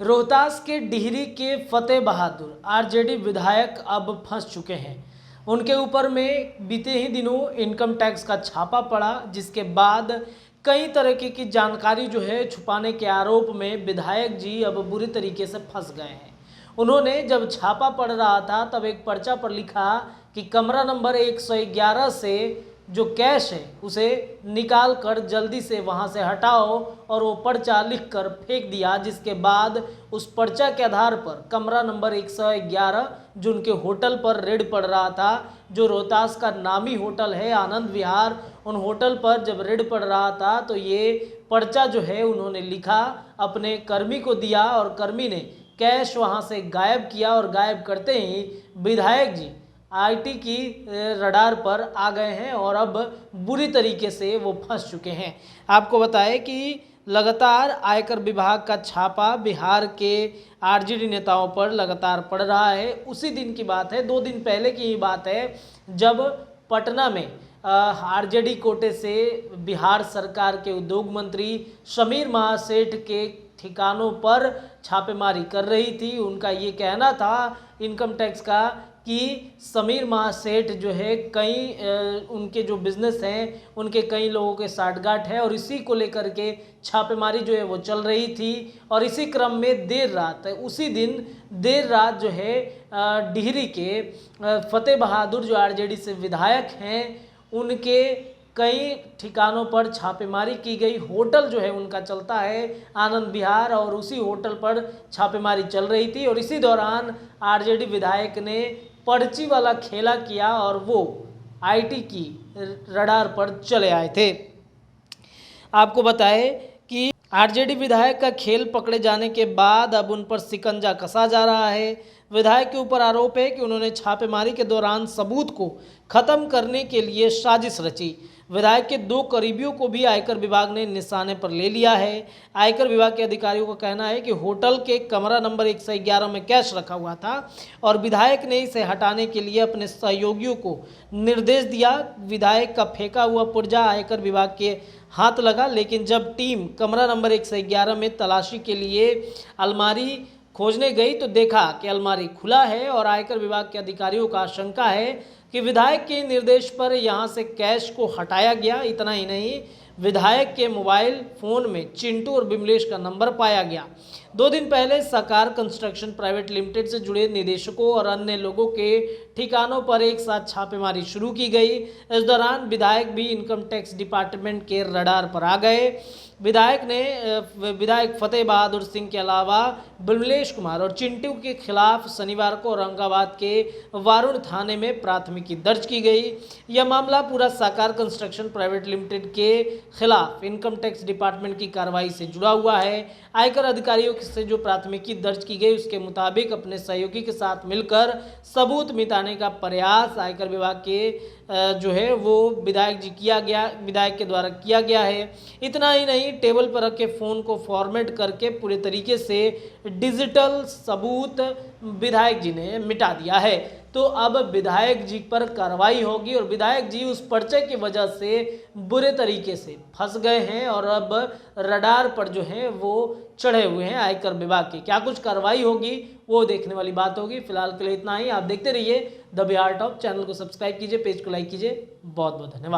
रोहतास के डिहरी के फतेह बहादुर आरजेडी विधायक अब फंस चुके हैं। उनके ऊपर में बीते ही दिनों इनकम टैक्स का छापा पड़ा, जिसके बाद कई तरीके की जानकारी जो है छुपाने के आरोप में विधायक जी अब बुरी तरीके से फंस गए हैं। उन्होंने जब छापा पड़ रहा था तब एक पर्चा पर लिखा कि कमरा नंबर 111 से जो कैश है उसे निकाल कर जल्दी से वहां से हटाओ, और वो पर्चा लिख कर फेंक दिया। जिसके बाद उस पर्चा के आधार पर कमरा नंबर 111 जो उनके होटल पर रेड पड़ रहा था, जो रोहतास का नामी होटल है आनंद विहार, उन होटल पर जब रेड पड़ रहा था तो ये पर्चा जो है उन्होंने लिखा, अपने कर्मी को दिया और कर्मी ने कैश वहां से गायब किया। और गायब करते ही विधायक जी आईटी की रडार पर आ गए हैं और अब बुरी तरीके से वो फंस चुके हैं। आपको बताएं कि लगातार आयकर विभाग का छापा बिहार के आरजेडी नेताओं पर लगातार पड़ रहा है। उसी दिन की बात है, 2 दिन पहले की ही बात है, जब पटना में आरजेडी कोटे से बिहार सरकार के उद्योग मंत्री समीर महासेठ के ठिकानों पर छापेमारी कर रही थी। उनका ये कहना था इनकम टैक्स का कि समीर महासेठ जो है कई उनके जो बिजनेस हैं उनके कई लोगों के साठगांठ है, और इसी को लेकर के छापेमारी जो है वो चल रही थी। और इसी क्रम में देर रात, उसी दिन देर रात जो है डिहरी के फतेह बहादुर जो आरजेडी से विधायक हैं उनके कई ठिकानों पर छापेमारी की गई। होटल जो है उनका चलता है आनंद विहार, और उसी होटल पर छापेमारी चल रही थी। और इसी दौरान आरजेडी विधायक ने पर्ची वाला खेला किया और वो आईटी की रडार पर चले आए थे। आपको बताएं कि आरजेडी विधायक का खेल पकड़े जाने के बाद अब उन पर शिकंजा कसा जा रहा है। विधायक के ऊपर आरोप है कि उन्होंने छापेमारी के दौरान सबूत को खत्म करने के लिए साजिश रची। विधायक के 2 करीबियों को भी आयकर विभाग ने निशाने पर ले लिया है। आयकर विभाग के अधिकारियों का कहना है कि होटल के कमरा नंबर 111 में कैश रखा हुआ था और विधायक ने इसे हटाने के लिए अपने सहयोगियों को निर्देश दिया। विधायक का फेंका हुआ पुर्जा आयकर विभाग के हाथ लगा, लेकिन जब टीम कमरा नंबर 111 में तलाशी के लिए अलमारी खोजने गई तो देखा कि अलमारी खुला है। और आयकर विभाग के अधिकारियों का आशंका है कि विधायक के निर्देश पर यहां से कैश को हटाया गया। इतना ही नहीं, विधायक के मोबाइल फोन में चिंटू और बिमलेश का नंबर पाया गया। 2 दिन पहले साकार कंस्ट्रक्शन प्राइवेट लिमिटेड से जुड़े निदेशकों और अन्य लोगों के ठिकानों पर एक साथ छापेमारी शुरू की गई। इस दौरान विधायक भी इनकम टैक्स डिपार्टमेंट के रडार पर आ गए। विधायक फतेह बहादुर सिंह के अलावा बिमलेश कुमार और चिंटू के खिलाफ शनिवार को औरंगाबाद के वारुण थाने में प्राथमिकी दर्ज की गई। यह मामला पूरा साकार कंस्ट्रक्शन प्राइवेट लिमिटेड के खिलाफ इनकम टैक्स डिपार्टमेंट की कार्रवाई से जुड़ा हुआ है। आयकर अधिकारियों से जो प्राथमिकी दर्ज की गई उसके मुताबिक अपने सहयोगी के साथ मिलकर सबूत मिटाने का प्रयास आयकर विभाग के जो है वो विधायक के द्वारा किया गया है। इतना ही नहीं, टेबल पर रखे फ़ोन को फॉर्मेट करके पूरे तरीके से डिजिटल सबूत विधायक जी ने मिटा दिया है। तो अब विधायक जी पर कार्रवाई होगी और विधायक जी उस पर्चे की वजह से बुरे तरीके से फंस गए हैं और अब रडार पर जो है वो चढ़े हुए हैं आयकर विभाग की। क्या कुछ कार्रवाई होगी वो देखने वाली बात होगी। फिलहाल के लिए इतना ही। आप देखते रहिए द बिहार टॉप। चैनल को सब्सक्राइब कीजिए, पेज को लाइक कीजिए। बहुत बहुत धन्यवाद।